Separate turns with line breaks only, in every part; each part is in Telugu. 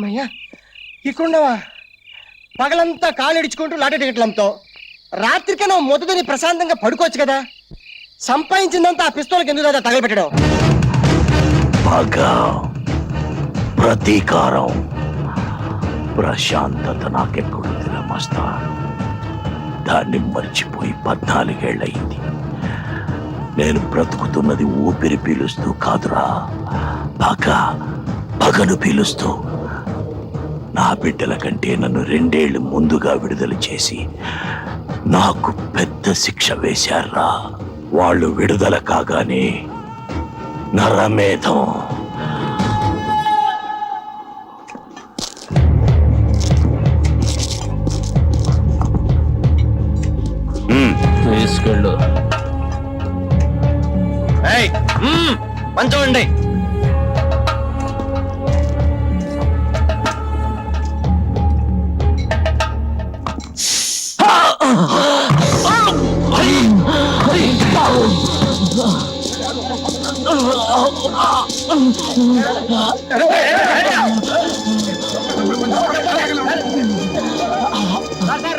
అమ్మయ్యా ఇక్కడున్నావా? పగలంతా కాళ్ళిడుచుకుంటూ లాటరీ టికెట్లు అమ్ముతావు, రాత్రికే నువ్వు మొదటిని ప్రశాంతంగా పడుకోవచ్చు కదా. సంపాదించిందంతా ఆ పిస్తోల్కి ఎందుకు కదా తగలబెట్టడం?
పగ, ప్రతీకారం, ప్రశాంతత నాకెక్కడుందిరా మస్తా. దాన్ని మర్చిపోయి 14 ఏళ్ళయింది. నేను బ్రతుకుతున్నది ఊపిరి పీలుస్తూ కాదురా, పగను పీలుస్తూ. నా బిడ్డల కంటే నన్ను 2 ఏళ్లు ముందుగా విడుదల చేసి నాకు పెద్ద శిక్ష వేశారా. వాళ్ళు విడుదల కాగానే నరమేధం.
తీసుకెళ్ళు.
పంచండి.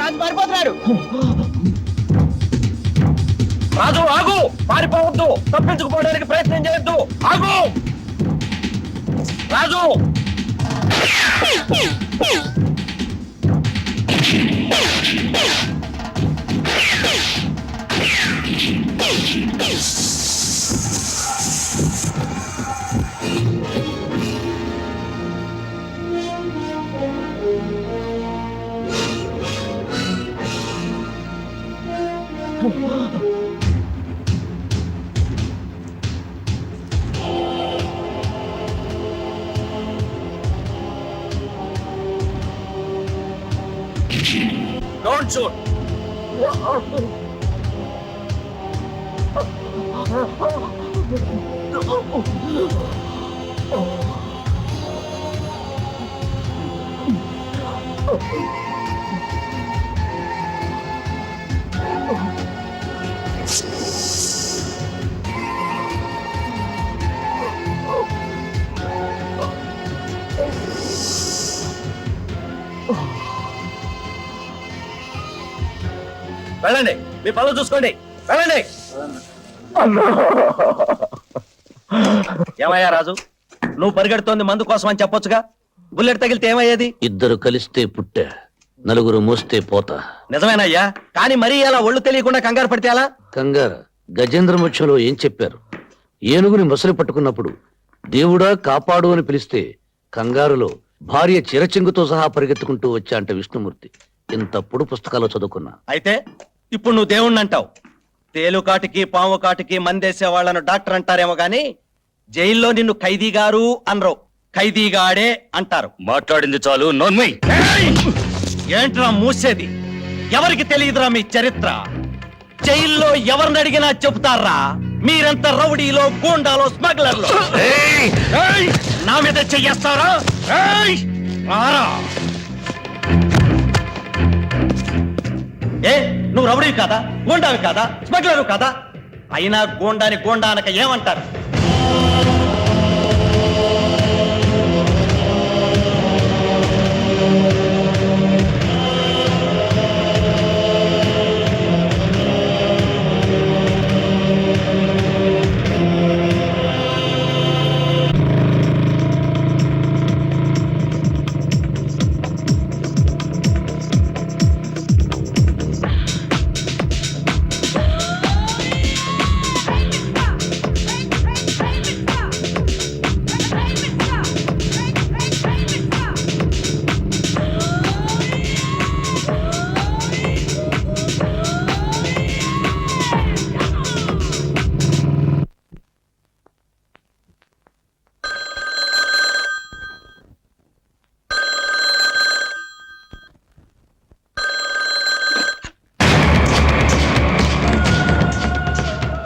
రాజు పారిపోతున్నాడు. రాజు ఆగు, పారిపోవద్దు, తప్పించుకుపోవడానికి ప్రయత్నం చేయొద్దు, ఆగు రాజు. Don't shoot. వెళ్ళండి, మీ పనులు చూసుకోండి, వెళ్ళండి. ఏమయ్యా రాజు, నువ్వు పరిగెడుతోంది మందు కోసం అని చెప్పొచ్చుగా. బుల్లెట్ తగిలితే ఏమయ్యేది?
2 కలిస్తే పుట్టే, 4 మోస్తే పోతా.
నిజమేనయ్యా, కానీ మరీ అలా ఒళ్ళు తెలియకుండా కంగారు పడితే అలా?
కంగారు గజేంద్ర మోక్షంలో ఏం చెప్పారు? ఏనుగుని మొసలి పట్టుకున్నప్పుడు దేవుడా కాపాడు అని పిలిస్తే కంగారులో భార్య చిరచెంగుతో సహా పరిగెత్తుకుంటూ వచ్చా అంట విష్ణుమూర్తి. ఇంతప్పుడు పుస్తకాలు చదువుకున్నా.
అయితే ఇప్పుడు నువ్వు దేవుణ్ణి అంటావు. తేలుకాటికి పాము కాటికి మందేసే వాళ్లను డాక్టర్ అంటారేమో గాని జైల్లో నిన్ను ఖైదీ గారు అనరు, ఖైదీగాడే అంటారు.
మాట్లాడింది చాలు, నోన్మై.
ఏంట్రా మూసేది? ఎవరికి తెలియదురా మీ చరిత్ర? జైల్లో ఎవరిని అడిగినా చెబుతారా మీరెంత రౌడీలో, గూండాలో, స్మగ్లర్లో. నా మీద చెయ్యేస్తారా? ఏ నువ్వు రౌడీ కాదా, గూండావి కాదా, స్మగ్లరు కాదా? అయినా గూండాని గూండా అనక ఏమంటారు?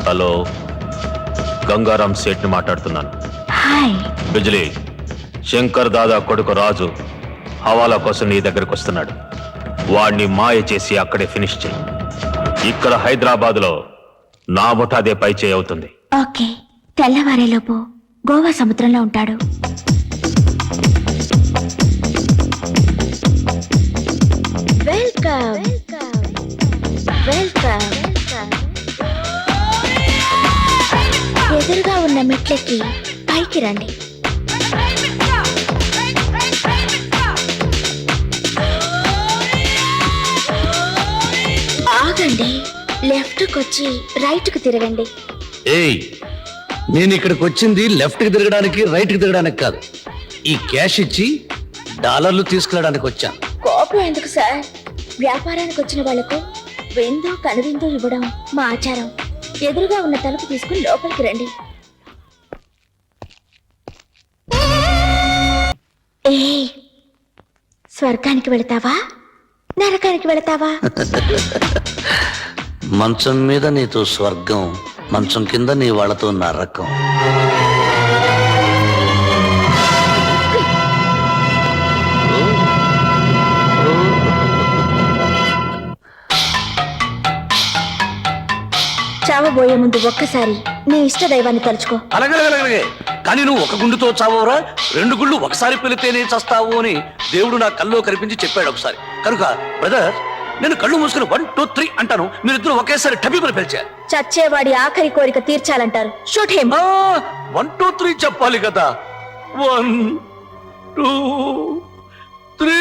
హలో, గంగారాం సేట్ ని మాట్లాడుతున్నాను. బిజ్లీ, శంకర్ దాదా కొడుకు రాజు హవాలా కోసం నీ దగ్గరకు వస్తున్నాడు. వాడిని మాయ చేసి అక్కడే ఫినిష్ చేయి. ఇక్కడ హైదరాబాద్ లో నా ముఠాదే పై చేయి అవుతుంది.
ఓకే, తెల్లవారేలోపు గోవా సముద్రంలో ఉంటాడు. వెల్కమ్ వెల్కమ్ ఎదురుగా ఉన్న మెట్లెక్కి పైకి రండి. ఆగండి, లెఫ్ట్ కి వచ్చి రైట్ కు తిరగండి.
ఏయ్, నేను ఇక్కడికి వచ్చింది లెఫ్ట్ కి తిరగడానికి రైట్ కి తిరగడానికి కాదు. ఈ క్యాష్ ఇచ్చి డాలర్లు తీసుకెళ్ళడానికి వచ్చాను.
కోపం ఎందుకు సార్? వ్యాపారానికి వచ్చిన వాళ్లకు విందు కనువిందు ఇవ్వడం మా ఆచారం. ఎదురుగా ఉన్న తలుపు తీసుకుని లోపలికి రండి. ఏ స్వర్గానికి వెళతావా, నరకానికి వెళతావా?
మంచం మీద నీతో స్వర్గం, మంచం కింద నీ వాళ్ళతో నరకం.
చావబోయే ముందు ఒక్కసారి నీ ఇష్ట దైవాన్ని తలుచుకో.
అలాగే కానీ నువ్వు ఒక గుండుతో చావరా, 2 గుళ్ళు ఒకసారి పెలితేనే చస్తావు అని దేవుడు నా కల్లో కనిపించి చెప్పాడు ఒకసారి. కనుక బ్రదర్, నేను కళ్ళు మూసుకుని 1 2 3 అంటాను, మీరిద్దరు ఒకేసారి టబీకులు పిలిచారు.
చచ్చేవాడి ఆఖరి కోరిక తీర్చాలంటారు. Shoot him.
1 2 3 చెప్పాలి కదా. 1 2 3.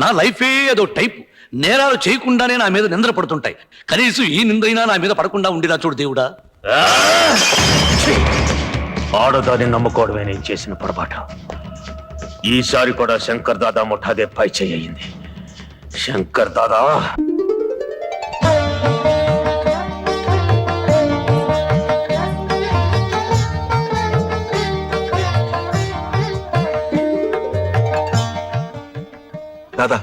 నా లైఫే అదో టైప్. నేరాలు చేయకుండానే నా మీద నిందలు పడుతుంటాయి. కనీసం ఈ నిందైనా నా మీద పడకుండా ఉండినా చూడు దేవుడా.
ఆడదాన్ని నమ్ముకోవడమే నేను చేసిన పొరపాటు. ఈసారి కూడా శంకర్ దాదా ముఠాదే పై చెయ్యింది. శంకర్ దాదా
దాదా,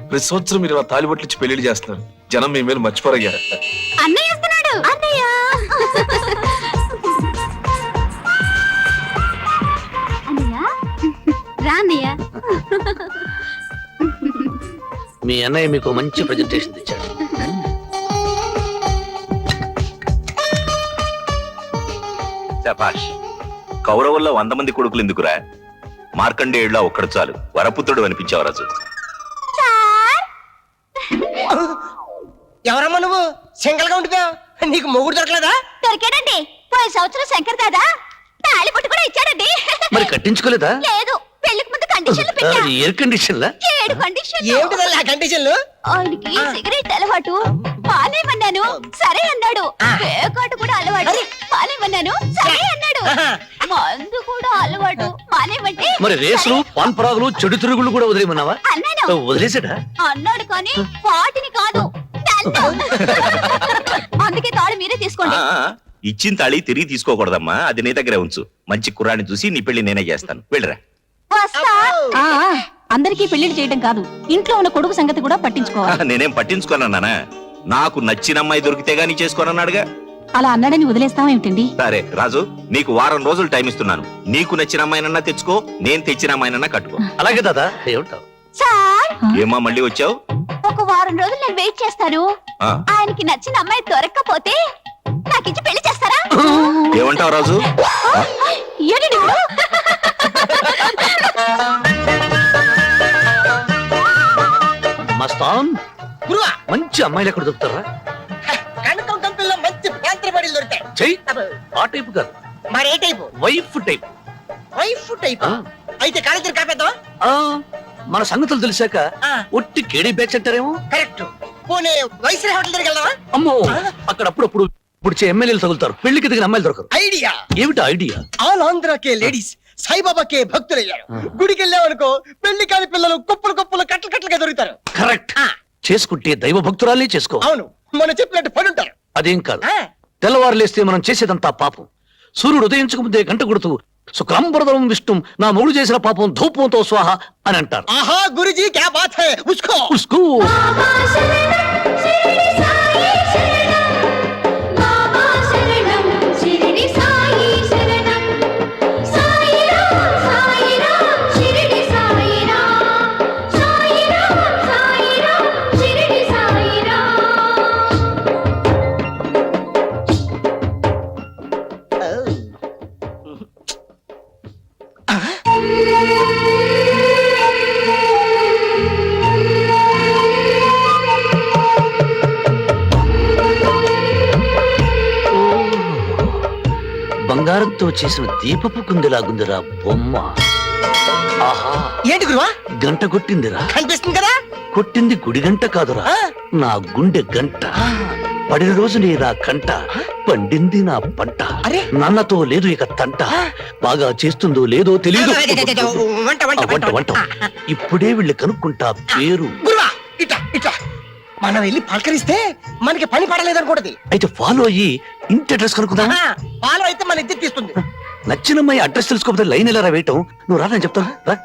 ప్రతి సంవత్సరం మీరు ఇలా తాలిబొట్లు ఇచ్చి పెళ్లిళ్ళు చేస్తున్నారు. జనం మీ మీద మర్చిపోరయ్యా.
అన్నయ్య వస్తున్నాడు. అన్నయ్య రాన్నయ్య.
మీ అన్నయ్య మీకు మంచి ప్రెజెంటేషన్ ఇచ్చాడు.
శభాష్. కౌరవుల్లో 100 మంది కొడుకులు ఎందుకురా? మార్కండేయుడిలా ఒక్కడు చాలు, వరపుత్రుడు అనిపించావు రాజు.
ఎవరమ్మా నువ్వు? సింగల్ గా ఉండిపోయావు. నీకు మొగుడు దొరకలేదా?
దొరికాడండి. పోయిన సంవత్సరం శంకర్ దాదా తాళి పట్టు కూడా ఇచ్చాడండి.
మరి కట్టించుకోలేదా?
లేదు, పెళ్లికి ముందు కండిషన్లు పెట్టా.
ఎయిర్ కండిషన్ లా?
7 కండిషన్లు.
ఏమిటి ఆ కండిషన్లు?
ఆయనకి సిగరెట్ అలవాటు, పాలేమన్నాను సరే అన్నాడు. పేకాటు కూడా అలవాటు, పాలేమన్నాను సరే అన్నాడు. మందు కూడా అలవాటు, మానేమంటే
మరి రేసులు, పాన్ పరాగులు, చెడు తిరుగులు కూడా వదిలేమన్నావా?
అన్నాను.
వదిలేసాడా?
అన్నాడు కానీ వాటిని కాదు, నన్ను. అందుకే తాళి మీరే తీసుకోండి.
ఇచ్చిన తాళి తిరిగి తీసుకోకూడదమ్మా, అది నీ దగ్గరే ఉంచు. మంచి కుర్రాన్ని చూసి నీ పెళ్లి నేనే చేస్తాను, వెళ్ళరా.
వస్తా.
అందరికీ పెళ్లిళ్ళు చేయడం కాదు, ఇంట్లో ఉన్న కొడుకు సంగతి కూడా పట్టించుకోవాలి.
నేనేం పట్టించుకోనన్నానా? నాకు నచ్చిన అమ్మాయి దొరికితే గానీ చేసుకోనన్నాడుగా.
అలా అన్నాడని వదిలేస్తామేమిటండి?
సరే రాజు, నీకు వారం రోజులు టైం ఇస్తున్నాను. నీకు నచ్చిన అమ్మాయినన్నా తెచ్చుకో, నేను తెచ్చిన అమ్మాయినన్నా కట్టుకో.
అలాగే దాదా. ఏమంటావు?
సార్,
ఏమా మళ్ళీ వచ్చావు?
ఒక వారం రోజులు నేను వెయిట్ చేస్తాను.
ఆ.
ఆయనకి నచ్చిన అమ్మాయి దొరక్కపోతే నాకిచ్చి పెళ్లి చేస్తారా?
ఏమంటావు రాజు?
ఏంటి నువ్వు?
మస్తాన్,
గురువా,
మంచి అమ్మాయిలు ఎక్కడ దొరుకుతారా?
కనకం కంపెనీలో మంచి ప్యాంత్ర బడీలు దొరుకుతాయి.
చెయ్యి. ఆ టైపు కాదు,
మరి ఏ type?
Wife type.
Wife type.
ఆ.
అయితే కాలేజీ కాపేద్దాం.
ఆ, మన సంగతులు తెలిసాక
ఆ.
ఒట్టి కేడీ బ్యాచ్ అంటారేమో.
కరెక్ట్. పోనీ వైస్రాయ్ హోటల్ దగ్గరికి వెళ్దామా?
అమ్మో, అక్కడ అప్పుడప్పుడు పుడిచే ఎమ్మెల్యేలు తగులుతారు, పెళ్లికి దిగిన అమ్మాయిలు దొరకరు.
ఐడియా.
ఏమిటా ఐడియా?
ఆల్ ఆంధ్ర కే లేడీస్ సాయిబాబాకే భక్తులయ్యారు. గుడికి వెళ్ళామనుకో పెళ్లి కాని పిల్లలు కుప్పలు కుప్పలు కట్టలు కట్టలుగా దొరుకుతారు.
కరెక్ట్. చేసుకుంటే దైవ భక్తురాలే చేసుకో.
అవును, మనం చెప్పినట్టు పడుంటారు.
అదేం కాదు,
ఆ.
తెల్లవారు లేస్తే మనం చేసేదంతా పాపం. సూర్యుడు ఉదయించక ముందే గంట కొడుతూ శుక్లాంబరధరం విష్ణు, నా మొగుడు చేసిన పాపం ధూపంతో స్వాహ అని అంటారు.
ఆహా గురుజీ క్యా బాత్ హై. ఉస్కో
ఉస్కూ. బంగారంతో చేసిన దీపపు కుందిలాగుందిరా బొమ్మ. ఆహా,
ఏంటి గురువా
గంట కొట్టిందిరా.
కనిపిస్తుంది కదా?
కొట్టింది గుడి గంట కాదురా,
ఆ?
నా గుండె గంట. పడిన రోజు నీ నా కంట, పండింది నా పంట.
అరే?
నాన్నతో లేదు ఇక తంట, బాగా చేస్తుందో లేదో తెలియదు.
వంట వంట
వంట వంట ఇప్పుడే వెళ్ళి కనుక్కుంటా పేరు.
గురువా ఇట్లా ఇట్లా మనం వెళ్ళి పలకరిస్తే మనకి పని పడలేదనుకోండి.
అయితే ఫాలో అయ్యి ఇంటి అడ్రస్ కనుక్కుందా.
పాలు అయితే మన ఇద్దరు తీస్తుంది.
నచ్చినమ్మాయి అడ్రస్ తెలుసుకోకపోతే లైన్ ఎలా వేయటం. నువ్వు రా, నేను చెప్తాను రా.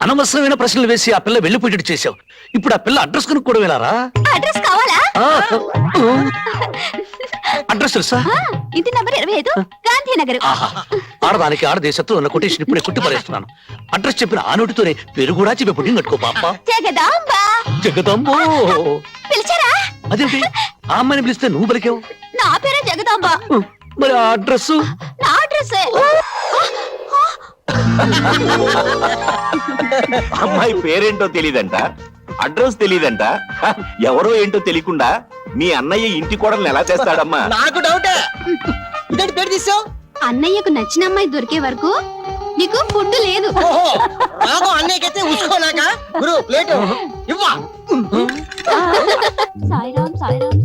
అనవసరమైన ప్రశ్నలు వేసి ఆ పిల్ల వెళ్ళిపోయేటట్టు చేశావు. ఇప్పుడు ఆ పిల్ల అడ్రస్ కనుక్కోవడం వెళ్ళారా?
అడ్రస్ కావాలా?
అడ్రస్ తెలుసా?
ఇంటి నంబర్ 25 గాంధీనగర్.
ఆహా, ఆడదానికి ఆడదేశత్వం ఉన్న కొటేషన్ ఇప్పుడే కుట్టి పరేస్తున్నాను. అడ్రస్ చెప్పిన ఆ నోటితోనే పేరు కూడా చెప్పి పుట్టింగ్ కట్టుకో పాప.
జగదాంబ.
జగదమ్మో,
పిలిచారా?
అదేంటి ఆ అమ్మాయిని పిలిస్తే నువ్వు పలికావు?
నా పేరే జగదాంబ.
మరి ఆ అడ్రస్?
నా అడ్రస్
అమ్మాయి పేరేంటో తెలీదంట, అడ్రస్ తెలీదంట. ఎవరో ఏంటో తెలియకుండా మీ అన్నయ్య ఇంటి కోడల్ని ఎలా చేస్తాడమ్మా?
నాకు డౌటే. ఇదేంటి పేరు తీసావు?
అన్నయ్యకు నచ్చిన అమ్మాయి దొరికే వరకు నీకు ఫుడ్ లేదు.
ఓహో, నాకు అన్నయ్యకైతే ఉసుకోనాక గురు ప్లేట్ ఇవ్వా.
సాయిరామ్ సాయిరామ్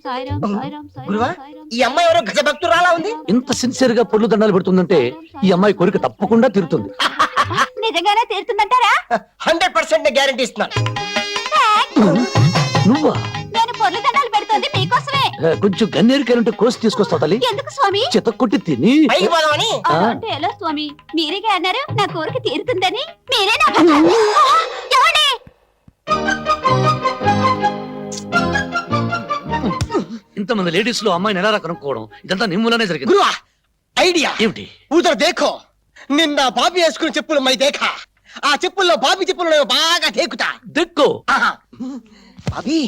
సాయిరామ్
గురువా ఈ అమ్మాయి ఎవరో గజ భక్తురాలా ఉంది.
ఇంత సిన్సియర్ గా పొర్లు దండాలు పెడుతుందంటే ఈ అమ్మాయి కోరిక తప్పకుండా తీరుతుంది.
నిజంగానే తీరుతుందంటారా?
100% గ్యారెంటీ ఇస్తున్నాను.
నువ్వా?
నేను పొర్లు దండాలు పెడుతుంది మీకోసమే.
కొంచెం గన్నేరికాయలుంటే కోసి తీసుకొస్తావు తల్లి.
ఎందుకు స్వామి?
చెత్త కొట్టి తిని.
పైకి పోదామని.
అలా అంటే ఎలా స్వామి? మీరేగా అన్నారు నా కోరిక తీరుతుందని. మీరే నాకు ఏమండి?
ఇంతమంది లేడీస్ లో అమ్మాయిని ఎలా కనుక్కోవడం, ఇదంతా నీ మూలనే జరిగింది.
గురువా ఐడియా
ఏమిటి?
ఉదర్ దేఖో, నిన్న బాబీ వేసుకున్న చెప్పులు మై దేఖా. ఆ చెప్పుల్లో బాబీ చెప్పులు బాగా దేకుతా.
దిక్కు.
ఆహా. బాబీ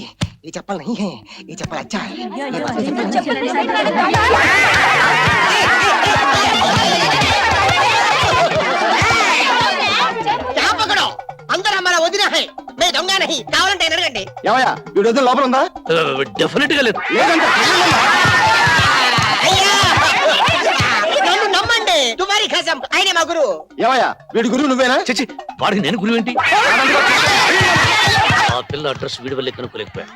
ये चप्पल नहीं है, ये चप्पल अच्छा है. ये बाबी क्या पकड़ो, अंदर हमारा वजीर है, मैं दंगा नहीं. కావాలంటే అడగండి.
ఏమయ్యా వీడు లోపల ఉందా?
డెఫినెట్ గా లేదు.
అయ్యా నన్ను నమ్మండి. తుమారి ఖసం ఆయనే మా గురు.
ఏమయ్యా వీడి గురువు నువ్వేనా?
చచ్చి, వాడికి నేను గురువు ఏంటి? ఆ పిల్ల అడ్రస్ వీడి వల్లే కనుక్కోలేకపోయా.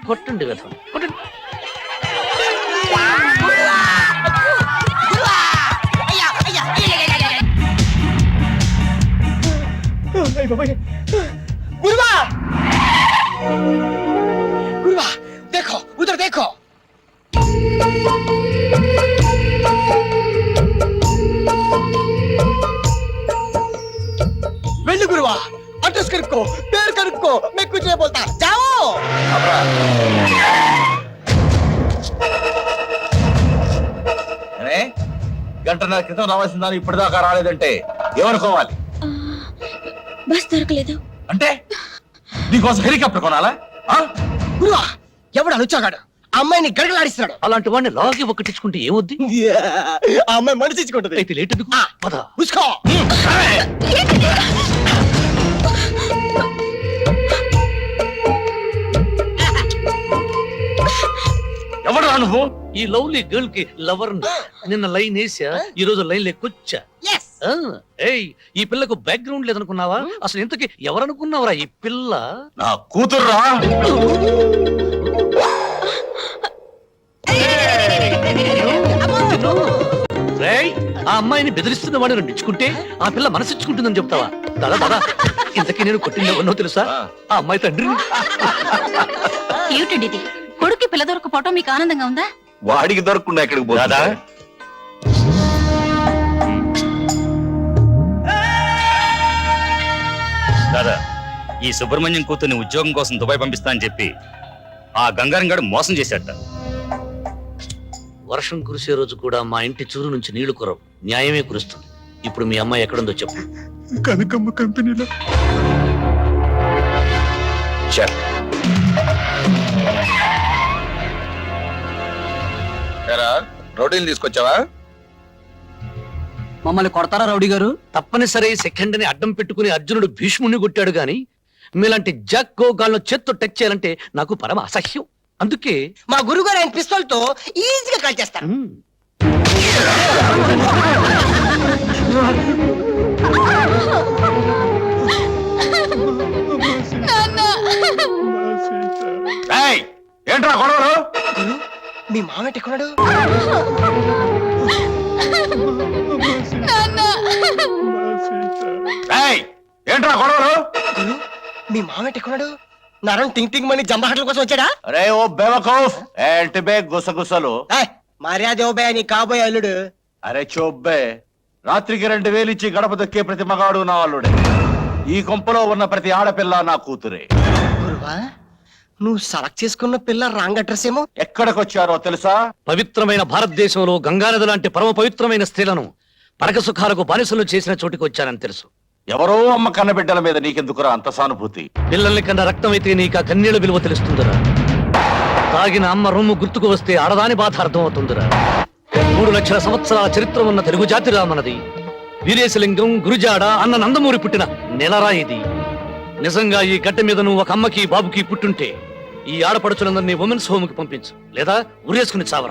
కొట్టండి వ్యథం, కొట్టండి.
అయ్యా అయ్యా गुरुवा गुरुवा देखो उधर देखो. వెళ్ళు గురువా, అడ్రస్ కనుక్కో, పేరు కనుక్కో. मैं कुछ नहीं बोलता, जाओ.
గంటన్నర క్రితం రావాల్సిన దాన్ని ఇప్పటిదాకా రాలేదంటే ఏమనుకోవాలి?
బస్ దొరకలేదు
అంటే నీకోసం హెలికాప్టర్ కొనాలా?
గురువా ఎవడు అలుచాగాడు ఆ అమ్మాయిని గడగలాడిస్తున్నాడు.
అలాంటి వాడిని లాగి ఒక్కటించుకుంటే ఏమొద్ది?
ఆ అమ్మాయి మనసు ఇచ్చుకుంటది.
అయితే లేట్ ఎందుకు? పద.
ఉసుకో.
ఎవడు నువ్వు? ఈ లవ్లీ గర్ల్ కి లవర్. నిన్న లైన్ వేసా, ఈ రోజు లైన్ లేకొచ్చా.
Yes.
ఏయ్, ఈ పిల్లకు బ్యాక్గ్రౌండ్ లేదనుకున్నావా? అసలు ఇంతకి ఎవరనుకున్నావురా ఈ పిల్ల?
నా కూతుర్రా.
రేయ్, ఆ అమ్మాయిని బెదిరిస్తున్న వాడిని నిచ్చుకుంటే ఆ పిల్ల మనసిచ్చుకుంటుందని చెప్తావా? దాదా దాదా, ఇంతకీ నేను కొట్టింది ఎవరినో తెలుసా? ఆ అమ్మాయి తండ్రిని.
ఏమిటండి ఇది? కొడుక్కి పిల్ల దొరకపోవటం మీకు ఆనందంగా ఉందా?
వాడికి దొరకకుండా ఎక్కడికి పోదా?
దాదా, ఈ సుబ్రహ్మణ్యం కూతుర్ని ఉద్యోగం కోసం దుబాయ్ పంపిస్తా అని చెప్పి ఆ గంగారం గడు మోసం చేశాట.
వర్షం కురిసే రోజు కూడా మా ఇంటి చూరు నుంచి నీళ్లు కురవు, న్యాయమే కురుస్తుంది. ఇప్పుడు మీ అమ్మాయి ఎక్కడుందో చెప్పు.
కనకమ్మ కంపెనీలో. రోటీలు తీసుకొచ్చావా?
మమ్మల్ని కొడతారా రౌడీ గారు?
తప్పనిసరి సెకండ్ ని అడ్డం పెట్టుకుని అర్జునుడు భీష్ముని కొట్టాడు గాని మీలాంటి జక్కో గాల్లో చేత్తో టచ్ చేయాలంటే నాకు పరమ అసహ్యం. అందుకే
మా గురుగారు ఆయన పిస్తోల్ తో ఈజీగా కాల్ చేస్తారు.
మ్,
ఏంట్రా గొడవలు?
గురు, మీ మామ ఎట్టుకున్నాడు?
ఏంట్రా గొడవలు?
గురు, మీ మామ ఎట్టుకున్నాడు? నరం టింగ్ టింగ్ మని జంబహట్ల కోసం వచ్చాడా?
అరే ఓ బేవకూఫ్, ఏంటి బే గుసగుసలు?
ఏయ్, మర్యాద ఇవ్వబోయే నీ కాబోయే అల్లుడు.
అరే చోబ్బే, రాత్రికి 2000 ఇచ్చి గడప దొక్కే ప్రతి మగాడు నా అల్లుడే. ఈ కొంపలో ఉన్న ప్రతి ఆడపిల్ల నా కూతురే.
గురువా, నువ్వు సెలెక్ట్ చేసుకున్న పిల్ల రాంగ్ అడ్రస్ ఏమో.
ఎక్కడికొచ్చారో తెలుసా?
పవిత్రమైన భారతదేశంలో గంగానది లాంటి పరమ పవిత్రమైన స్త్రీలను పరక సుఖాలకు బానిసలు చేసిన చోటికి వచ్చానని తెలుసు.
ఎవరో అమ్మ కన్నబిడ్డల మీద నీకెందుకురా అంత సానుభూతి?
పిల్లల్ని కన్నా రక్తం అయితే నీకు ఆ కన్నీళ్ళ విలువ తెలుస్తుందిరా. తాగిన అమ్మ రొమ్ము గుర్తుకు వస్తే ఆడదాని బాధ అర్థమవుతుందిరా. 3 లక్షల సంవత్సరాల చరిత్ర ఉన్న తెలుగు జాతిరా మనది. వీరేశలింగం, గురుజాడ అన్న నందమూరి పుట్టిన నెలరా ఇది. నిజంగా ఈ గడ్డ మీద నువ్వు ఒక అమ్మకి బాబుకి పుట్టుంటే ఈ ఆడపడుచులందరినీ ఉమెన్స్ హోమ్ కి పంపించు, లేదా ఉరేసుకుని చావరా.